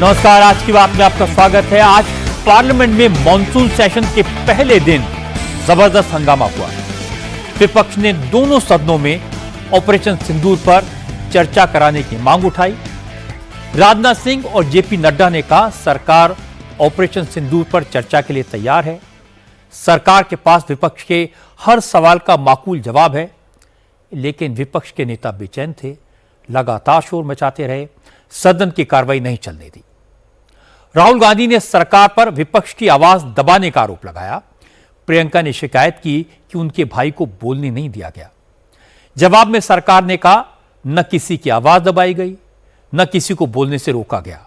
नमस्कार, आज की बात में आपका स्वागत है। आज पार्लियामेंट में मॉनसून सेशन के पहले दिन जबरदस्त हंगामा हुआ। विपक्ष ने दोनों सदनों में ऑपरेशन सिंदूर पर चर्चा कराने की मांग उठाई। राजनाथ सिंह और जेपी नड्डा ने कहा, सरकार ऑपरेशन सिंदूर पर चर्चा के लिए तैयार है। सरकार के पास विपक्ष के हर सवाल का माकूल जवाब है। लेकिन विपक्ष के नेता बेचैन थे, लगातार शोर मचाते रहे, सदन की कार्रवाई नहीं चलने दी। राहुल गांधी ने सरकार पर विपक्ष की आवाज दबाने का आरोप लगाया। प्रियंका ने शिकायत की कि उनके भाई को बोलने नहीं दिया गया। जवाब में सरकार ने कहा, न किसी की आवाज दबाई गई, न किसी को बोलने से रोका गया।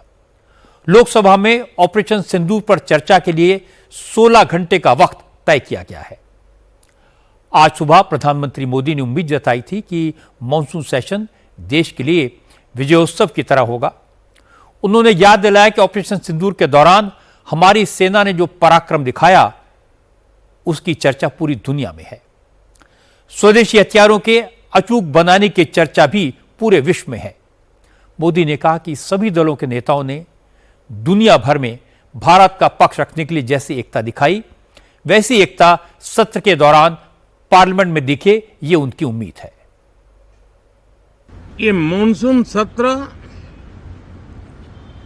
लोकसभा में ऑपरेशन सिंदूर पर चर्चा के लिए 16 घंटे का वक्त तय किया गया है। आज सुबह प्रधानमंत्री मोदी ने उम्मीद जताई थी कि मॉनसून सेशन देश के लिए विजयोत्सव की तरह होगा। उन्होंने याद दिलाया कि ऑपरेशन सिंदूर के दौरान हमारी सेना ने जो पराक्रम दिखाया, उसकी चर्चा पूरी दुनिया में है। स्वदेशी हथियारों के अचूक बनाने की चर्चा भी पूरे विश्व में है। मोदी ने कहा कि सभी दलों के नेताओं ने दुनिया भर में भारत का पक्ष रखने के लिए जैसी एकता दिखाई, वैसी एकता सत्र के दौरान पार्लियामेंट में दिखे, ये उनकी उम्मीद है। ये मॉनसून सत्र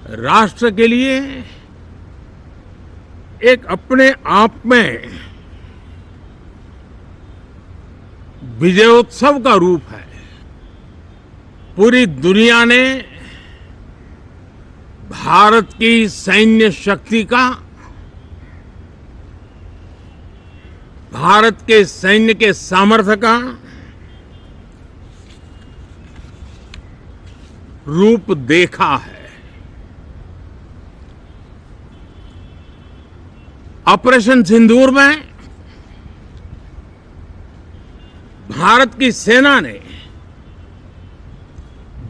राष्ट्र के लिए एक अपने आप में विजयोत्सव का रूप है। पूरी दुनिया ने भारत की सैन्य शक्ति का, भारत के सैन्य के सामर्थ्य का रूप देखा है। ऑपरेशन सिंदूर में भारत की सेना ने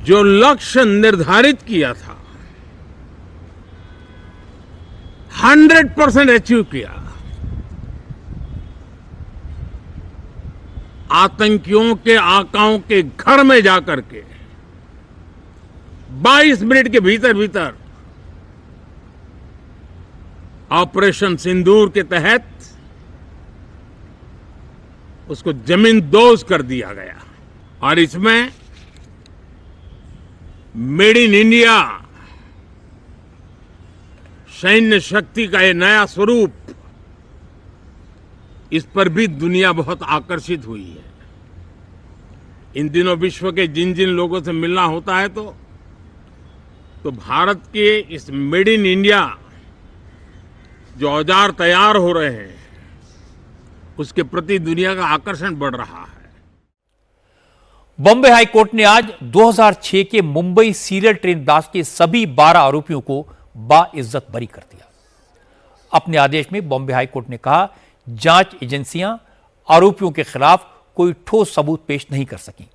जो लक्ष्य निर्धारित किया था, 100% अचीव किया। आतंकियों के आकाओं के घर में जाकर के 22 मिनट के भीतर भीतर ऑपरेशन सिंदूर के तहत उसको जमींदोज कर दिया गया। और इसमें मेड इन इंडिया सैन्य शक्ति का ये नया स्वरूप, इस पर भी दुनिया बहुत आकर्षित हुई है। इन दिनों विश्व के जिन जिन लोगों से मिलना होता है तो भारत के इस मेड इन इंडिया जो औजार तैयार हो रहे हैं, उसके प्रति दुनिया का आकर्षण बढ़ रहा है। बॉम्बे हाई कोर्ट ने आज 2006 के मुंबई सीरियल ट्रेन ब्लास्ट के सभी 12 आरोपियों को बाइज्जत बरी कर दिया। अपने आदेश में बॉम्बे हाई कोर्ट ने कहा, जांच एजेंसियां आरोपियों के खिलाफ कोई ठोस सबूत पेश नहीं कर सकी।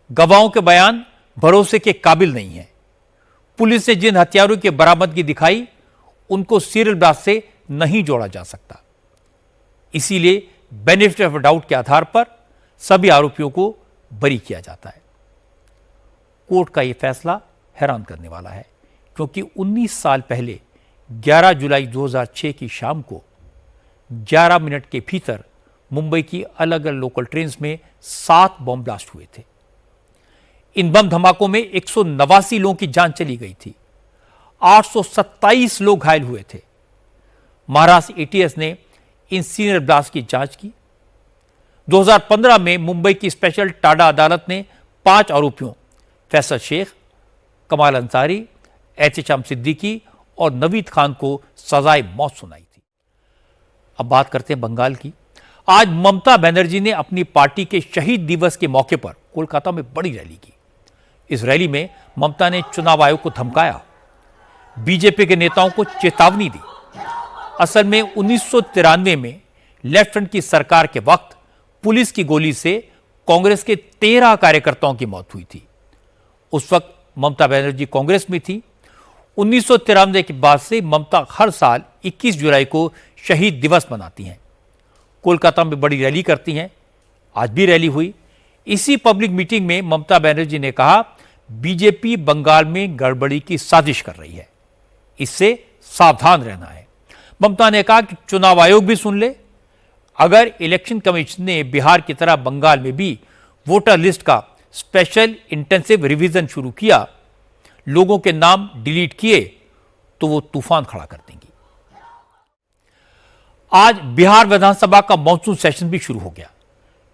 गवाहों के बयान भरोसे के काबिल नहीं है। पुलिस ने जिन हथियारों की बरामदगी दिखाई, उनको सीरियल ब्लास्ट से नहीं जोड़ा जा सकता। इसीलिए बेनिफिट ऑफ डाउट के आधार पर सभी आरोपियों को बरी किया जाता है। कोर्ट का यह फैसला हैरान करने वाला है, क्योंकि 19 साल पहले 11 जुलाई 2006 की शाम को 11 मिनट के भीतर मुंबई की अलग अलग लोकल ट्रेन में 7 बम ब्लास्ट हुए थे। इन बम धमाकों में 189 लोगों की जान चली गई थी। 827 लोग घायल हुए थे। महाराष्ट्र एटीएस ने इन सीनियर ब्लास्ट की जांच की। 2015 में मुंबई की स्पेशल टाडा अदालत ने 5 आरोपियों फैसल शेख, कमाल अंसारी, एहतिशाम सिद्दीकी और नवीद खान को सजाए मौत सुनाई थी। अब बात करते हैं बंगाल की। आज ममता बनर्जी ने अपनी पार्टी के शहीद दिवस के मौके पर कोलकाता में बड़ी रैली की। इस रैली में ममता ने चुनाव आयोग को धमकाया, बीजेपी के नेताओं को चेतावनी दी। असल में 1993 में लेफ्ट फ्रंट की सरकार के वक्त पुलिस की गोली से कांग्रेस के 13 कार्यकर्ताओं की मौत हुई थी। उस वक्त ममता बनर्जी कांग्रेस में थी। 1993 के बाद से ममता हर साल 21 जुलाई को शहीद दिवस मनाती हैं। कोलकाता में बड़ी रैली करती हैं। आज भी रैली हुई। इसी पब्लिक मीटिंग में ममता बनर्जी ने कहा, बीजेपी बंगाल में गड़बड़ी की साजिश कर रही है। इससे सावधान रहना है। ममता ने कहा कि चुनाव आयोग भी सुन ले। अगर इलेक्शन कमीशन ने बिहार की तरह बंगाल में भी वोटर लिस्ट का स्पेशल इंटेंसिव रिवीजन शुरू किया, लोगों के नाम डिलीट किए, तो वो तूफान खड़ा कर देंगी। आज बिहार विधानसभा का मॉनसून सेशन भी शुरू हो गया।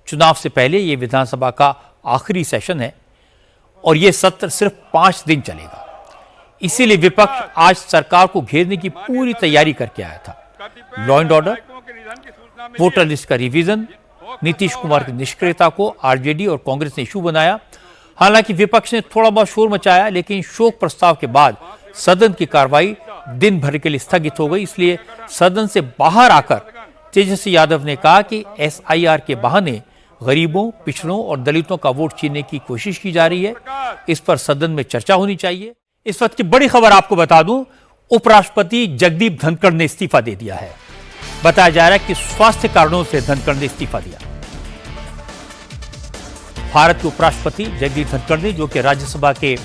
चुनाव से पहले यह विधानसभा का आखिरी सेशन है और यह सत्र सिर्फ 5 दिन चलेगा। इसीलिए विपक्ष आज सरकार को घेरने की पूरी तैयारी करके आया था। Law and order, voter list का रिवीजन, नीतीश कुमार की निष्क्रियता को आरजेडी और कांग्रेस ने इशू बनाया। हालांकि विपक्ष ने थोड़ा बहुत शोर मचाया, लेकिन शोक प्रस्ताव के बाद सदन की कार्रवाई दिन भर के लिए स्थगित हो गई। इसलिए सदन से बाहर आकर तेजस्वी यादव ने कहा कि एसआईआर के बहाने गरीबों, पिछड़ों और दलितों का वोट छीनने की कोशिश की जा रही है। इस पर सदन में चर्चा होनी चाहिए। इस वक्त की बड़ी खबर आपको बता दूं, उपराष्ट्रपति जगदीप धनखड़ ने इस्तीफा दे दिया है। बताया जा रहा है कि स्वास्थ्य कारणों से धनखड़ ने इस्तीफा दिया। भारत के उपराष्ट्रपति जगदीप धनखड़ ने, जो कि राज्यसभा के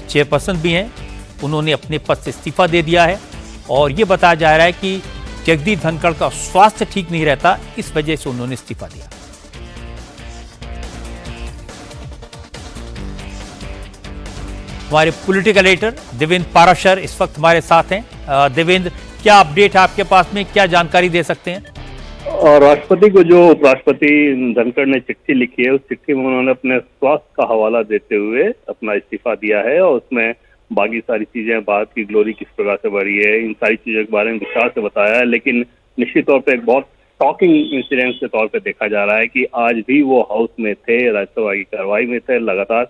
चेयरपर्सन भी हैं, उन्होंने अपने पद से इस्तीफा दे दिया है। और यह बताया जा रहा है कि जगदीप धनखड़ का स्वास्थ्य ठीक नहीं रहता, इस वजह से उन्होंने इस्तीफा दिया। हमारे पॉलिटिकल एडिटर देवेंद्र पाराशर इस वक्त हमारे साथ हैं। देवेंद्र, क्या अपडेट है आपके पास में, क्या जानकारी दे सकते हैं? और राष्ट्रपति को जो उपराष्ट्रपति धनखड़ ने चिट्ठी लिखी है, उस चिट्ठी में उन्होंने अपने स्वास्थ्य का हवाला देते हुए अपना इस्तीफा दिया है और उसमें बाकी सारी चीजें, भारत की ग्लोरी किस प्रकार से बढ़ी है, इन सारी चीजों के बारे में विस्तार से बताया है। लेकिन निश्चित तौर पर एक बहुत शॉकिंग इंसिडेंट के तौर पर देखा जा रहा है कि आज भी वो हाउस में थे, राज्यसभा की कार्रवाई में थे, लगातार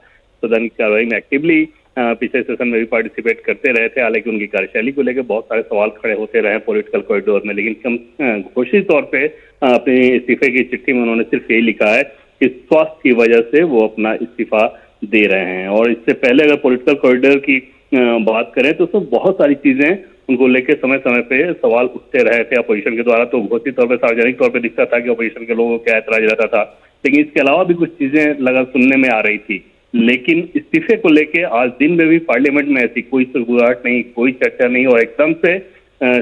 सदन की कार्रवाई में एक्टिवली पिछले सेशन में भी पार्टिसिपेट करते रहे थे। हालांकि उनकी कार्यशैली को लेकर बहुत सारे सवाल खड़े होते रहे पॉलिटिकल कॉरिडोर में, लेकिन घोषित तौर पे अपने इस्तीफे की चिट्ठी में उन्होंने सिर्फ यही लिखा है कि स्वास्थ्य की वजह से वो अपना इस्तीफा दे रहे हैं। और इससे पहले अगर पॉलिटिकल कॉरिडोर की बात करें तो उसमें बहुत सारी चीजें उनको लेकर समय समय पे सवाल उठते रहे थे अपोजिशन के द्वारा। तो घोषित तौर पर सार्वजनिक तौर पर दिखता था कि अपोजिशन के लोगों को क्या ऐतराज रहता था, लेकिन इसके अलावा भी कुछ चीजें लगा सुनने में आ रही थी। लेकिन इस्तीफे को लेके आज दिन में भी पार्लियामेंट में ऐसी कोई सुगबुगाहट नहीं, कोई चर्चा नहीं और एकदम से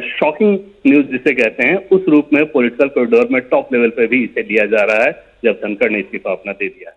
शॉकिंग न्यूज जिसे कहते हैं, उस रूप में पॉलिटिकल कॉरिडोर में टॉप लेवल पे भी इसे लिया जा रहा है जब धनखड़ ने इस्तीफा अपना दे दिया है।